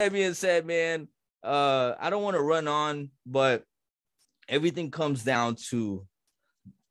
That being said, man, I don't want to run on, but everything comes down to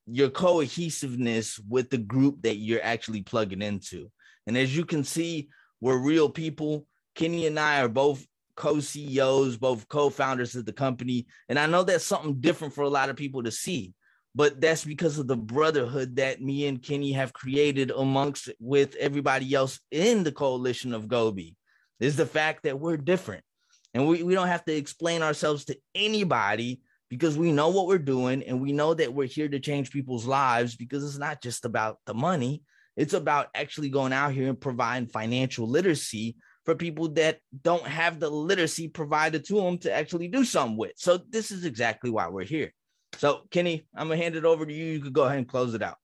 your cohesiveness with the group that you're actually plugging into. And as you can see, we're real people. Kenny and I are both co-CEOs, both co-founders of the company. And I know that's something different for a lot of people to see, but that's because of the brotherhood that me and Kenny have created amongst with everybody else in the coalition of Gobi. Is the fact that we're different. And we don't have to explain ourselves to anybody because we know what we're doing and we know that we're here to change people's lives because it's not just about the money. It's about actually going out here and providing financial literacy for people that don't have the literacy provided to them to actually do something with. So this is exactly why we're here. So Kenny, I'm going to hand it over to you. You could go ahead and close it out.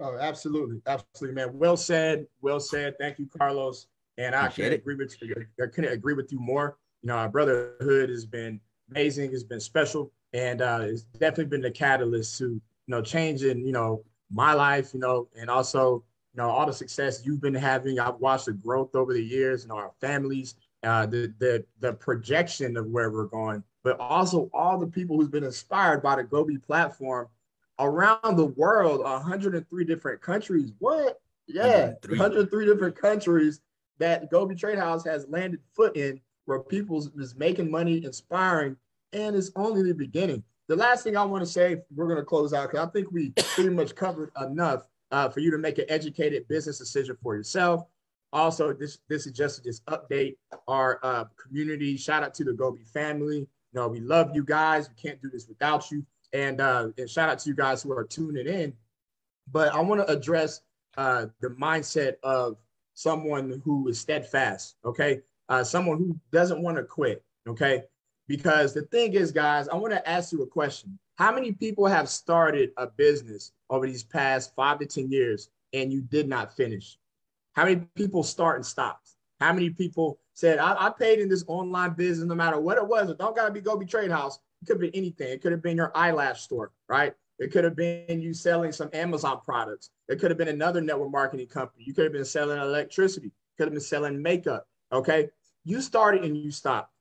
Oh, absolutely. Absolutely, man. Well said. Well said. Thank you, Carlos. And I couldn't agree with you. I couldn't agree with you more. You know, our brotherhood has been amazing. It's been special. And it's definitely been the catalyst to, you know, changing, you know, my life, you know, and also, you know, all the success you've been having. I've watched the growth over the years and our families, the projection of where we're going, but also all the people who's been inspired by the Gobi platform around the world, 103 different countries. What? Yeah, 103 different countries that Gobi Trade House has landed foot in, where people is making money, inspiring, and it's only the beginning. The last thing I want to say, we're going to close out, because I think we pretty much covered enough for you to make an educated business decision for yourself. Also, this is just to update our community. Shout out to the Gobi family. You know, we love you guys. We can't do this without you. And shout out to you guys who are tuning in. But I want to address the mindset of someone who is steadfast, okay? Someone who doesn't want to quit, okay? Because the thing is, guys, I want to ask you a question. How many people have started a business over these past 5 to 10 years and you did not finish? How many people start and stopped? How many people said, I paid in this online business no matter what it was? It don't got to be Gobi Trade House. It could be anything. It could have been your eyelash store, right? It could have been you selling some Amazon products. It could have been another network marketing company. You could have been selling electricity. Could have been selling makeup, okay? You started and you stopped.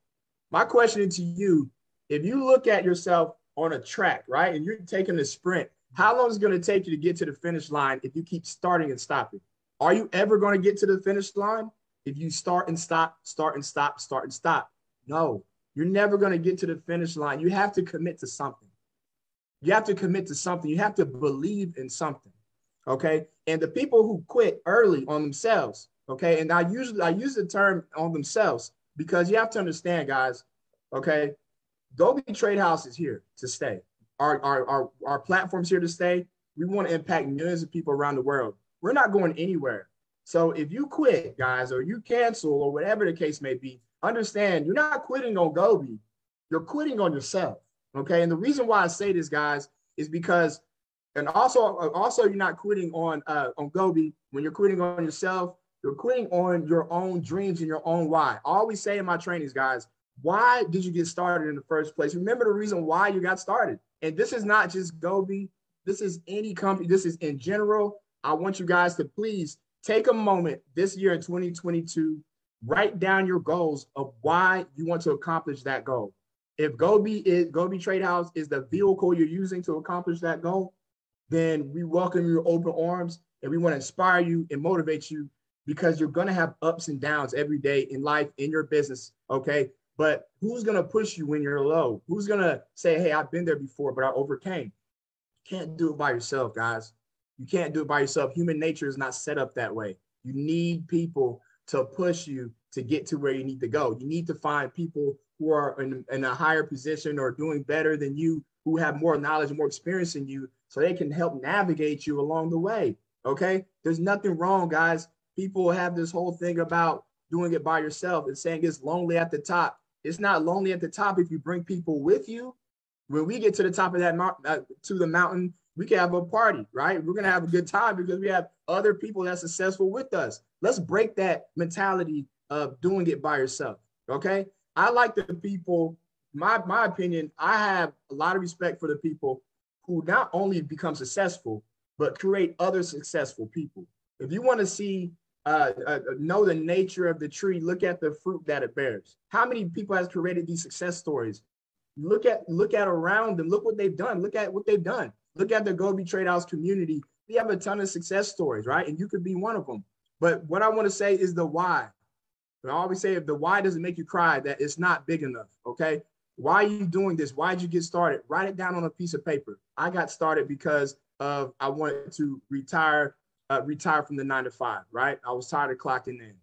My question to you, if you look at yourself on a track, right, and you're taking a sprint, how long is it going to take you to get to the finish line if you keep starting and stopping? Are you ever going to get to the finish line if you start and stop, start and stop, start and stop? No, you're never going to get to the finish line. You have to commit to something. You have to commit to something. You have to believe in something, okay? And the people who quit early on themselves, okay, and I use the term on themselves because you have to understand, guys, okay, Gobi Trade House is here to stay. Our platform's here to stay. We want to impact millions of people around the world. We're not going anywhere. So if you quit, guys, or you cancel or whatever the case may be, understand you're not quitting on Gobi. You're quitting on yourself, okay? And the reason why I say this, guys, is because, and also you're not quitting on Gobi. When you're quitting on yourself, you're quitting on your own dreams and your own why. I always say in my trainings, guys, why did you get started in the first place? Remember the reason why you got started. And this is not just Gobi. This is any company. This is in general. I want you guys to please take a moment this year in 2022, write down your goals of why you want to accomplish that goal. If Gobi Trade House is the vehicle you're using to accomplish that goal, then we welcome you with open arms and we want to inspire you and motivate you, because you're going to have ups and downs every day in life, in your business, okay? But who's going to push you when you're low? Who's going to say, hey, I've been there before, but I overcame? You can't do it by yourself, guys. You can't do it by yourself. Human nature is not set up that way. You need people to push you to get to where you need to go. You need to find people who are in a higher position or doing better than you, who have more knowledge and more experience than you, so they can help navigate you along the way, okay? There's nothing wrong, guys. People have this whole thing about doing it by yourself and saying it's lonely at the top. It's not lonely at the top if you bring people with you. When we get to the top of that mountain, we can have a party, right? We're going to have a good time because we have other people that's successful with us. Let's break that mentality of doing it by yourself, okay? I like the people, my opinion, I have a lot of respect for the people who not only become successful, but create other successful people. If you want to see know the nature of the tree. Look at the fruit that it bears. How many people has created these success stories? Look at around them. Look what they've done. Look at what they've done. Look at the Gobi Trade House community. We have a ton of success stories, right? And you could be one of them. But what I want to say is the why. I always say if the why doesn't make you cry, that it's not big enough, okay? Why are you doing this? Why did you get started? Write it down on a piece of paper. I got started because of I wanted to retire from the 9 to 5, right? I was tired of clocking in.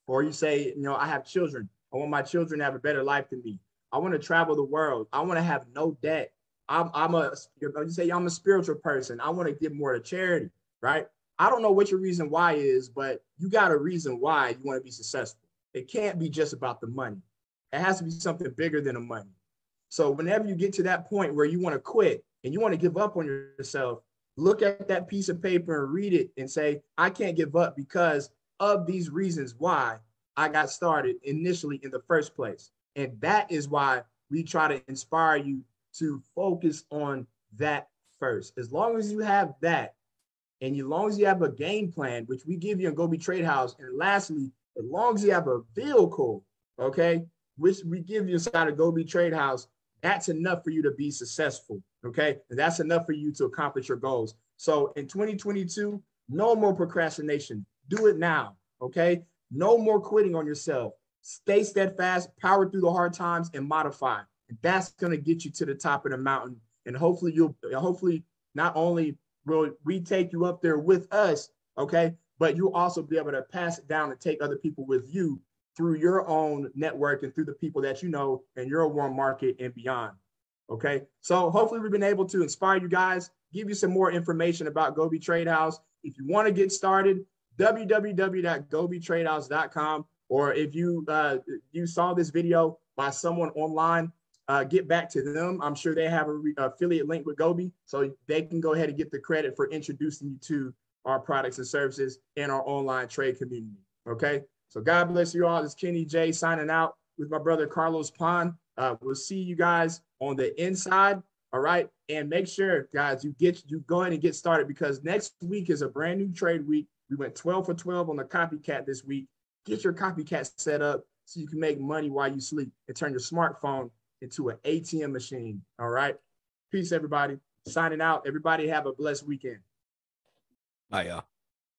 Or you say, I have children. I want my children to have a better life than me. I want to travel the world. I want to have no debt. You say I'm a spiritual person. I want to give more to charity, right? I don't know what your reason why is, but you got a reason why you want to be successful. It can't be just about the money. It has to be something bigger than the money. So whenever you get to that point where you want to quit and you want to give up on yourself, look at that piece of paper and read it and say, I can't give up because of these reasons why I got started initially in the first place. And that is why we try to inspire you to focus on that first. As long as you have that, and as long as you have a game plan, which we give you in Gobi Trade House, and lastly, as long as you have a vehicle, okay, which we give you inside of Gobi Trade House, that's enough for you to be successful, okay? And that's enough for you to accomplish your goals. So in 2022, no more procrastination. Do it now, okay? No more quitting on yourself. Stay steadfast, power through the hard times, and modify. And that's going to get you to the top of the mountain. And hopefully not only will we take you up there with us, okay, but you'll also be able to pass it down and take other people with you through your own network and through the people that you know in your warm market and beyond. Okay, so hopefully we've been able to inspire you guys, give you some more information about Gobi Trade House. If you want to get started, www.gobitradehouse.com, or if you saw this video by someone online, get back to them. I'm sure they have an affiliate link with Gobi, so they can go ahead and get the credit for introducing you to our products and services in our online trade community. Okay, so God bless you all. This is Kenny J signing out with my brother Carlos Pon. We'll see you guys on the inside. All right, and make sure, guys, you go ahead and get started, because next week is a brand new trade week. We went 12 for 12 on the copycat this week. Get your copycat set up so you can make money while you sleep and turn your smartphone into an ATM machine. All right. Peace, everybody. Signing out. Everybody have a blessed weekend. Bye, y'all.